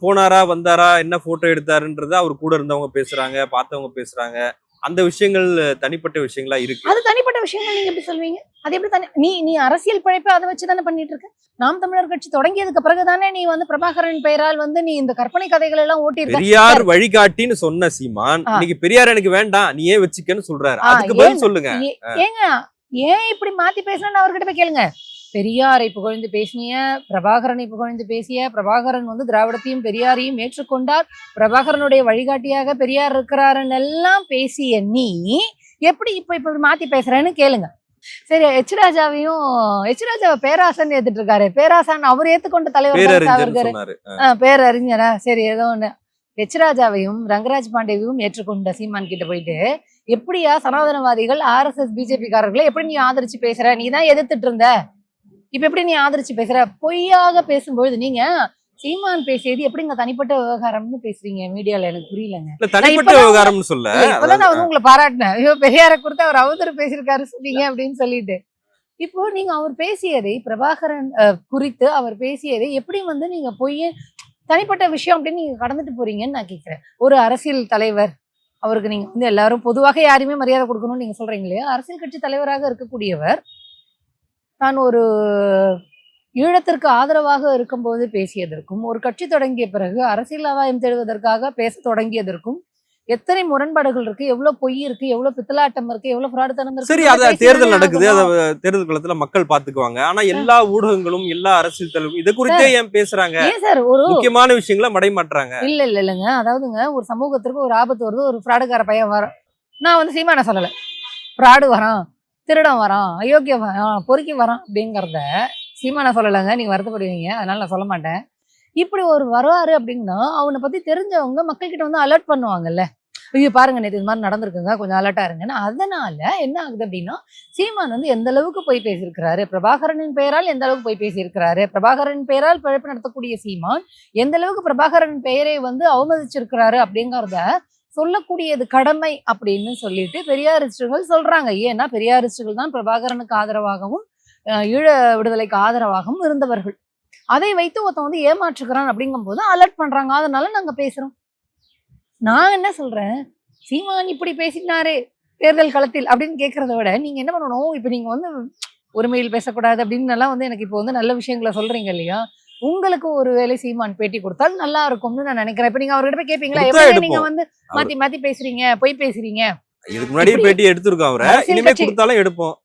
போனாரா வந்தாரா என்ன போட்டோ எடுத்தாருன்றத அவர் கூட இருந்தவங்க பேசுறாங்க, பார்த்தவங்க பேசுறாங்க. அந்த விஷயங்கள் தனிப்பட்ட விஷயங்களா இருக்கு. அது தனிப்பட்ட விஷயங்கள் நீங்க எப்படி சொல்வீங்க? அது எப்படி தனி நீ நீ அரசியல் பிழைப்ப அத வச்சு தானே பண்ணிட்டு இருக்க. நாம் தமிழர் கட்சி தொடங்கியதுக்கு பிறகு தானே நீ வந்து பிரபாகரன் பெயரால் வந்து நீ இந்த கற்பனை கதைகள் எல்லாம் ஓட்டியிருக்க. பெரியார் வழிகாட்டின்னு சொன்ன சீமான் இன்னைக்கு பெரியார் எனக்கு வேண்டாம் நீ ஏன் வச்சுக்கன்னு சொல்றாரு. அதுக்கு பதில் சொல்லுங்க. ஏங்க ஏன் இப்படி மாத்தி பேசணும்னு அவர்கிட்ட போய் கேளுங்க. பெரியாரை புகழ்ந்து பேசிய, பிரபாகரனை புகழ்ந்து பேசிய, பிரபாகரன் வந்து திராவிடத்தையும் பெரியாரையும் ஏற்றுக்கொண்டார், பிரபாகரனுடைய வழிகாட்டியாக பெரியார் இருக்கிறாருன்னு எல்லாம் பேசிய நீ எப்படி இப்ப மாத்தி பேசுறேன்னு கேளுங்க. சரி, எச்ராஜாவை பேராசன் ஏத்துட்டு இருக்காரு. பேராசன் அவர் ஏத்துக்கொண்ட தலைவர் பேரறிஞரா? சரி, ஏதோ ஒண்ணு. எச்ராஜாவையும் ரங்கராஜ் பாண்டேவையும் ஏற்றுக்கொண்ட சீமான் கிட்ட போயிட்டு எப்படியா சனாதனவாதிகள் RSS பிஜேபி காரர்களை எப்படி நீ ஆதரிச்சு பேசுற? நீ தான் எதிர்த்துட்டு இருந்த, இப்ப எப்படி நீ ஆதரிச்சு பேசுற? பொய்யாக பேசும்பொழுது நீங்க சீமான் பேசியது எப்படிங்க தனிப்பட்ட விவகாரம்னு பேசுறீங்க மீடியால? எனக்கு புரியலங்க. தனிப்பட்ட விவகாரம்னு சொல்ல இப்பதான் நான் வந்து உங்களை பாராட்டினேன். ஐயோ, பெரியாரை குறித்து அவர் அவதூறு பேசியிருக்காரு சொன்னீங்க அப்படின்னு சொல்லிட்டு. இப்போ நீங்க அவர் பேசியதை பிரபாகரன் குறித்து அவர் பேசியதை எப்படி வந்து நீங்க பொய்ய தனிப்பட்ட விஷயம் அப்படின்னு நீங்க கடந்துட்டு போறீங்கன்னு நான் கேட்கிறேன். ஒரு அரசியல் தலைவர், அவருக்கு நீங்க வந்து எல்லாரும் பொதுவாக யாருமே மரியாதை கொடுக்கணும்னு நீங்க சொல்றீங்க இல்லையா? அரசியல் கட்சி தலைவராக இருக்கக்கூடியவர் தான் ஒரு ஈழத்திற்கு ஆதரவாக இருக்கும்போது பேசியதற்கும், ஒரு கட்சி தொடங்கிய பிறகு அரசியல் ஆதாயம் தேடுவதற்காக பேச தொடங்கியதற்கும் எத்தனை முரண்பாடுகள் இருக்கு, எவ்வளவு பொய் இருக்கு, எவ்வளவு பித்தலாட்டம் இருக்கு, எவ்வளவு ஃப்ராடுத்தனம் இருக்கு. சரி, அத தேர்தல் நடக்குது, அத தேர்தல் காலத்துல மக்கள் பாத்துக்குவாங்க. ஆனா எல்லா ஊடகங்களும் எல்லா அரசியல் தலைவரும் இத குறித்தே ஏன் பேசுறாங்க? ஏன் சார் ஒரு முக்கியமான விஷயங்களை மடைமாற்றாங்க? இல்லங்க, அதாவதுங்க, ஒரு சமூகத்திற்கு ஒரு ஆபத்து வருது, ஒரு ஃப்ராடுக்கார பையன் வரும். நான் வந்து சீமான சொல்லல, ஃப்ராடு வரான், திருடம் வரான், அயோக்கியம் வரான், பொறுக்கி வரான் அப்படிங்கிறத சீமான சொல்லலைங்க. நீங்க வருத்தப்படுவீங்க, அதனால நான் சொல்ல மாட்டேன். இப்படி ஒரு வருவாரு அப்படின்னா அவனை பத்தி தெரிஞ்சவங்க மக்கள் கிட்ட வந்து அலர்ட் பண்ணுவாங்கல்ல. ஐயோ பாருங்க, நேற்று இது மாதிரி நடந்திருக்குங்க, கொஞ்சம் அலர்ட்டா இருங்கன்னு. அதனால என்ன ஆகுது அப்படின்னா, சீமான் வந்து எந்த அளவுக்கு போய் பேசியிருக்கிறாரு, பிரபாகரனின் பெயரால் எந்த அளவுக்கு போய் பேசியிருக்கிறாரு, பிரபாகரன் பெயரால் பிழைப்பு நடத்தக்கூடிய சீமான் எந்த அளவுக்கு பிரபாகரன் பெயரை வந்து அவமதிச்சிருக்கிறாரு அப்படிங்கிறத சொல்லக்கூடியது கடமை அப்படின்னு சொல்லிட்டு பெரியாரிஸ்டுகள் சொல்றாங்க. ஏன்னா பெரியாரிஸ்டுகள் தான் பிரபாகரனுக்கு ஆதரவாகவும் ஈழ விடுதலைக்கு ஆதரவாகவும் இருந்தவர்கள். அதை வைத்து ஒருத்தன் வந்து ஏமாற்றுக்கிறான் அப்படிங்கும் போது அலர்ட் பண்றாங்க. அதனால நாங்க பேசுறோம். நான் என்ன சொல்றேன், சீமான் இப்படி பேசினாரே தேர்தல் களத்தில் அப்படின்னு கேட்கறத விட நீங்க என்ன பண்ணணும், இப்ப நீங்க வந்து உரிமையில் பேசக்கூடாது அப்படின்னு எல்லாம் வந்து எனக்கு இப்போ வந்து நல்ல விஷயங்களை சொல்றீங்க இல்லையா? உங்களுக்கு ஒரு வேலை சீமான் பேட்டி கொடுத்தால் நல்லா இருக்கும்னு நான் நினைக்கிறேன். இப்ப நீங்க அவர்கிட்ட போய் கேட்பீங்களா, எப்படி நீங்க வந்து மாத்தி மாத்தி பேசுறீங்க, பொய் பேசுறீங்க? இதுக்கு முன்னாடி பேட்டி எடுத்திருக்கோம், அவரை இனிமே கொடுத்தாலும் எடுப்போம்.